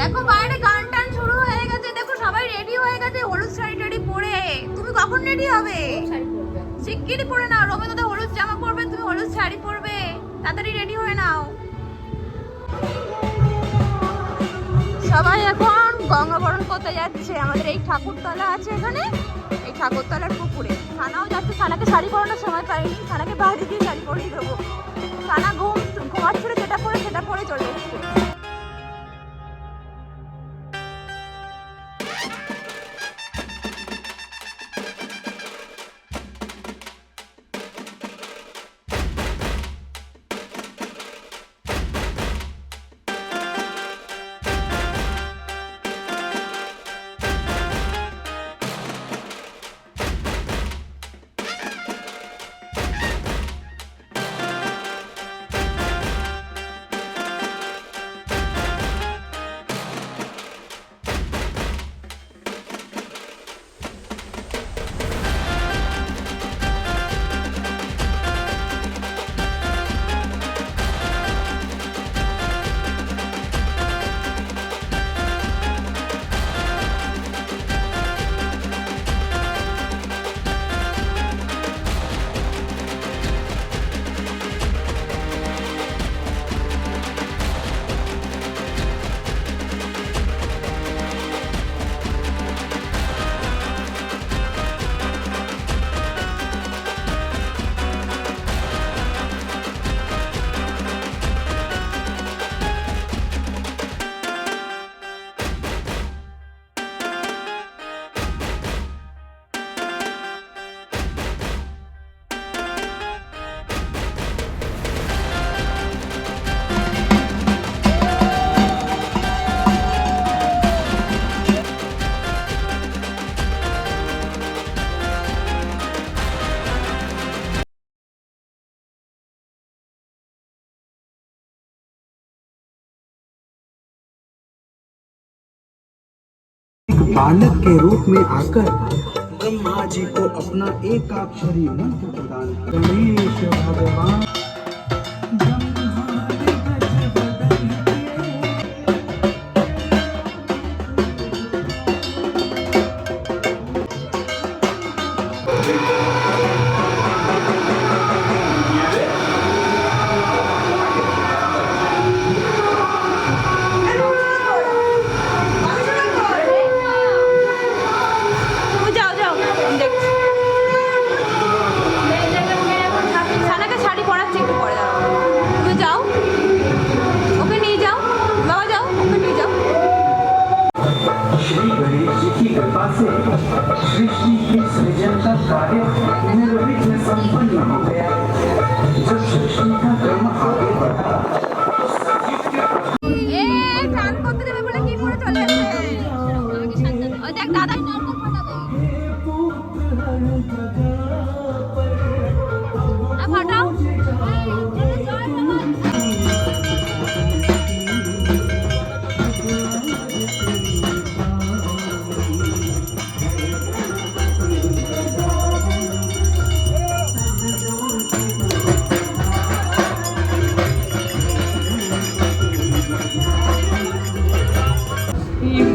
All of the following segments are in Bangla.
দেখো বাইরে গান টান শুরু হয়ে গেছে, দেখো সবাই রেডি হয়ে গেছে হলুদ শাড়ি টাড়ি পরে। তুমি কখন রেডি হবে? শিগগিরই পরে নাও। রবীন্দ্র দাদা হলুদ জামা পরবে, তুমি হলুদ শাড়ি পরবে, তাড়াতাড়ি রেডি হয়ে নাও। সবাই এখন গঙ্গাবরণ করতে যাচ্ছে। আমাদের এই ঠাকুরতলা আছে এখানে, এই ঠাকুরতলার পুকুরে। সানাও যাচ্ছে, সানাকে শাড়ি পরানোর সময় পাইনি, সানাকে বাইরে দিয়ে শাড়ি পরিয়ে দেবো। সানা ঘুমাচ্ছিল, যেটা পরে চলে এসছে। बालक के रूप में आकर ब्रह्मा जी को अपना एकाक्षरी मंत्र प्रदान किया। गणेश भगवान सृष्टि के सृजन का कार्य निर्विघ्न में संपन्न हो गया। जब सृष्टि का क्रम आगे बढ़ा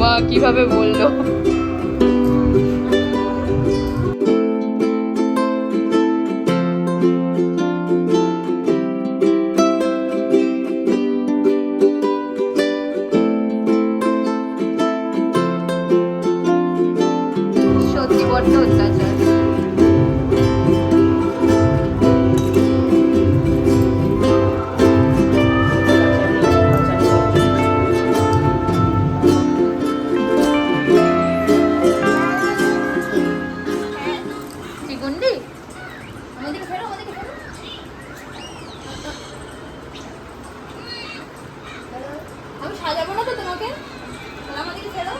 মা কিভাবে বললো। সত্যি বড্ড অত্যাচার। আমি সাজাবো না তো তোমাকে, আমাদেরকে ফেরো।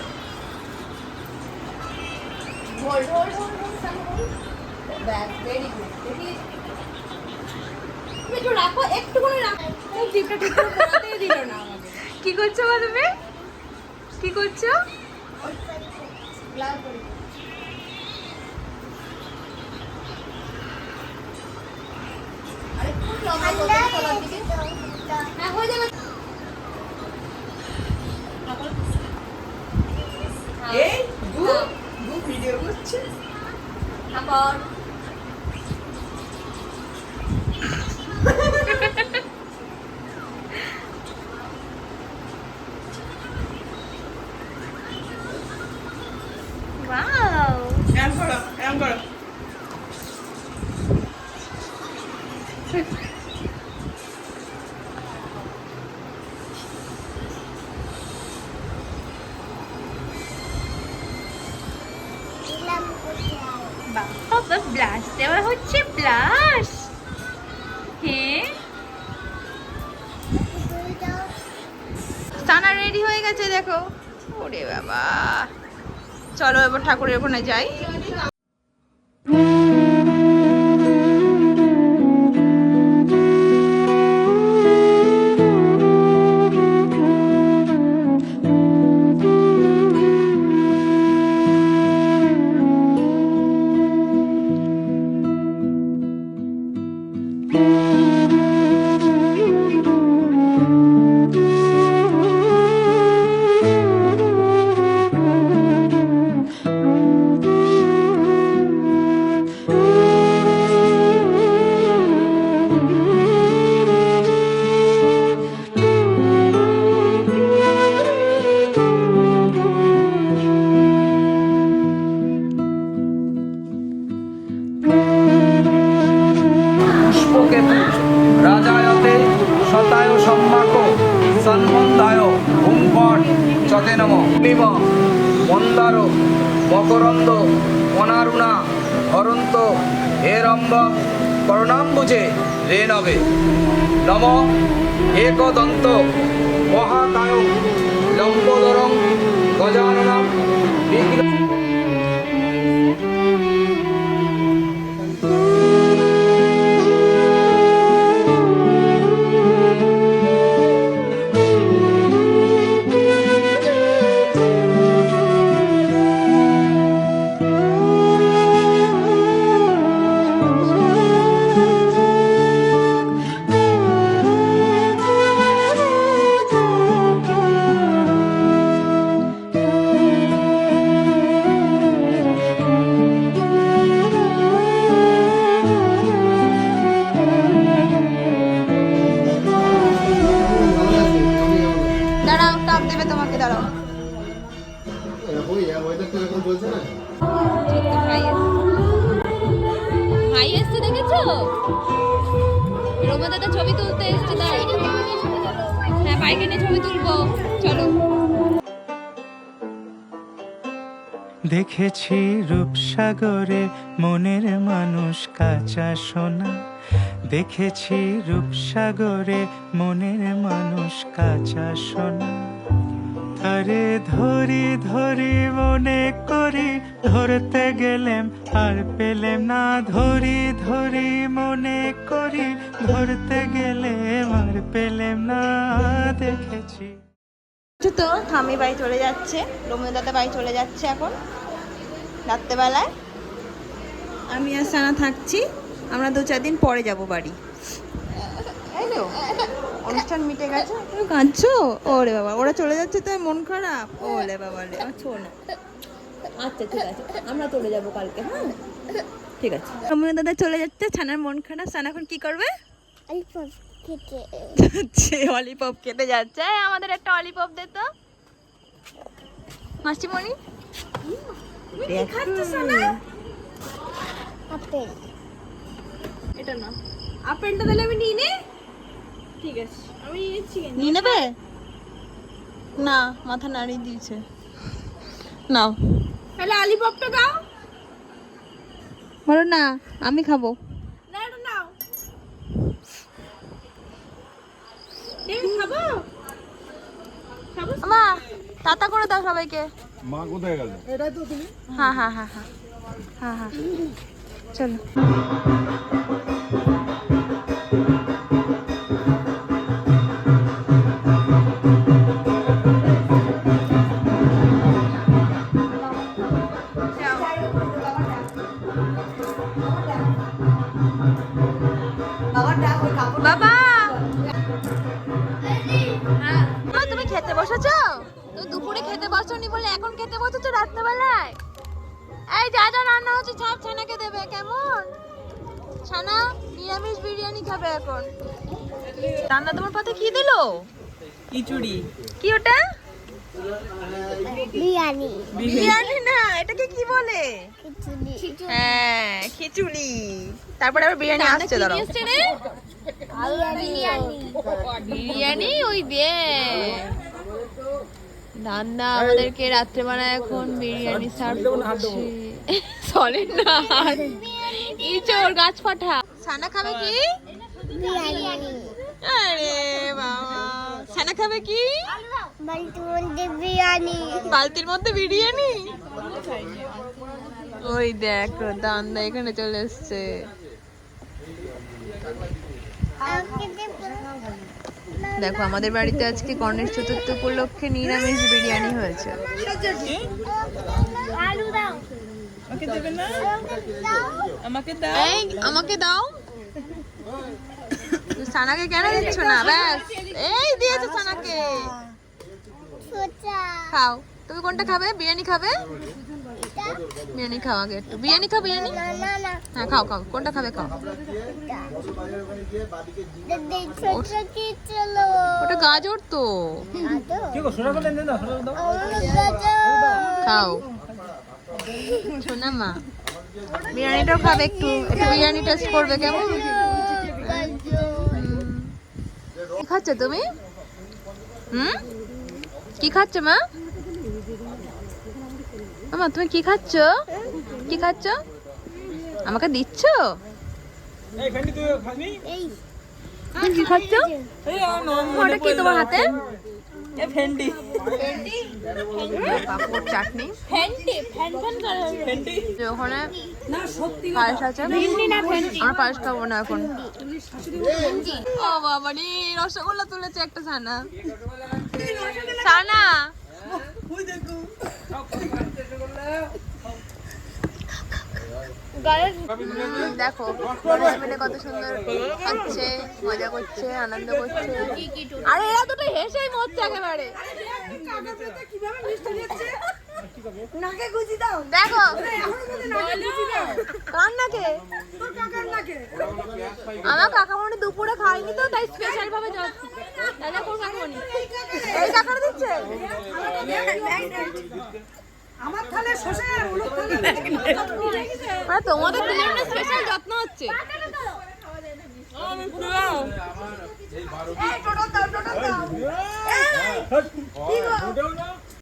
হোল্ড হোল্ড হোল্ড হোল্ড, ব্যাস, ভেরি গুড। দেখি তুমি একটু রাখো, একটুখানি রাখো। জিপটা ঠিক করে পড়াতেই দিল না আমাকে। কি করছো মা তুমি? কি করছো? আরে খুব লম্বা করতে দিকে। হ্যাঁ হয়ে যাবে। তারপর ওয়াও এরম করো বাবা ব্লাশ দেওয়া হচ্ছে ব্লাশ হ্যাঁ সানা রেডি হয়ে গেছে দেখো ওরে বাবা চলো এবার ঠাকুরের ওখানে যাই পুষ্পকে রাজায়তে শতায় সম্মাক সন্মন্দায় হুঙ্কট চতে নম নিম মন্দার মকরন্দ অনারুণা হরন্ত হেরম্ব করণাম্বুজে রে নবে নম একদন্ত মহাকায় লম্বোদরং গজাননম বিঘ্ন দাঁড়াও তাপ দেবে তোমাকে দাঁড়াও ভাই এসছে দেখেছো রোমা দাদা ছবি তুলতে এসছে হ্যাঁ বাইকে নিয়ে ছবি তুলবো চলো দেখেছি রূপসাগরে মনের মানুষ কাঁচা সোনা দেখেছি রূপসাগরে মনের মানুষ কাঁচা সোনা তারে ধরি ধরি মনে করি ধরতে গেলেম আর পেলেম না ধরি ধরি মনে করি ধরতে গেলেম আর পেলেম না দেখেছি তো আমি বাড়ি চলে যাচ্ছে রোমিও দাদা বাড়ি চলে যাচ্ছে এখন রাত্রেবেলায় আমি আর সানা থাকছি আমরা 2-4 দিন পরে যাব বাড়ি এই তো অনুষ্ঠান মিটে গেছে তুমি কাঁদছো ওরে বাবা ওরা চলে যাচ্ছে তাই মন খারাপ ওরে বাবা রে আচ্ছা না আচ্ছা ঠিক আছে আমরা চলে যাব কালকে হ্যাঁ ঠিক আছে রোমিও দাদা চলে যাচ্ছে ছানার মন খারাপ সানা এখন কি করবে অলিপপ খেতে যাচ্ছে আমাদের একটা অলিপপ দে তো মাসিমণি এটা না আপেলটা তাহলে আমি নিয়ে নে ঠিক আছে আমি নিয়েছি নিয়ে নেবে না মাথা নাড়িয়ে দিয়েছে নাও তাহলে অলিপপটা দাও বলো না আমি খাবো না এটা নাও মা টাটা করে দাও সবাইকে মা কোথায় গেল? এটাই তো তুমি হ্যাঁ হ্যাঁ হ্যাঁ হ্যাঁ হ্যাঁ হ্যাঁ চলো বাবা তুমি খেতে বসেছো তো দুপুরে খেতে বসোনি বলে এখন খেতে বসেছো রাত্রেবেলায় এই যা যা রান্না হচ্ছে সব ছানাকে দেবে, কেমন? ছানা নিরামিষ বিরিয়ানি খাবে এখন। রান্না তোমার পাতে কি দিলো? খিচুড়ি। কি ওটা? বিরিয়ানি বিরিয়ানি না, এটাকে কি বলে? হ্যাঁ খিচুড়ি। তারপরে আবার বিরিয়ানি আসছে, দাঁড়াও। বিরিয়ানি ওই দিয়ে রান্না আমাদেরকে রাত্রেবেলা এখন বিরিয়ানি সার্ভ করছে। চলে না ইচোর গাছ পাঠা। ছানা খাবে কি? বিরিয়ানি আরে বাবা, ছানা খাবে কি? বিরিয়ানি বালতির মধ্যে বিরিয়ানি। ওই দেখো দান্দা এখানে চলে এসছে। দেখো আমাদের বাড়িতে আজকে গণেশ চতুর্থী উপলক্ষে নিরামিষ বিরিয়ানি হয়েছে। আলু দাও আমাকে দেবে না? আমাকে দাও। এই আমাকে দাও। সানাকে কেন দিচ্ছ না? ব্যাস এই দিয়েছো সানাকে। খাও। তুমি কোনটা খাবে? বিরিয়ানি খাবে? বিরিয়ানি খাও আগে একটু। বিরিয়ানি খাও, বিরিয়ানি। হ্যাঁ খাও খাও। কোনটা খাবে খাও। ওটা গাজর তো। খাও শোনা মা, বিরিয়ানিটাও খাবে একটু। একটু বিরিয়ানি টেস্ট করবে কেমন। কি খাচ্ছ তুমি? কি খাচ্ছ মা? মামা তুমি কি খাচ্ছ? কি খাচ্ছ? আমাকে দিচ্ছ? তুমি কি খাচ্ছ? ওটা কি তোমার হাতে? ভেন্ডি। পাপড় চাটনি। ওখানে পায়েস আছে। আমরা পায়েস খাবো না এখন। ও বাবা রে, রসগোল্লা তুলেছে একটা ছানা। ছানা দেখো মিলে কত সুন্দর খাচ্ছে, মজা করছে, আনন্দ করছে। আরে এরা দুটো হেসেই মরছে একেবারে। দেখো কার নাকে? আমার কাকামণি দুপুরে খাইনি তো, তাই স্পেশাল ভাবে দাদা কোন কাকামণি? এই কাকারা দিচ্ছে। আমার থালে শসে আর হলুদ থালে। তোমাদের দুজনের স্পেশাল যত্ন হচ্ছে। আমি পুরো এই টোটো দাও, টোটো দাও। এই কি গো?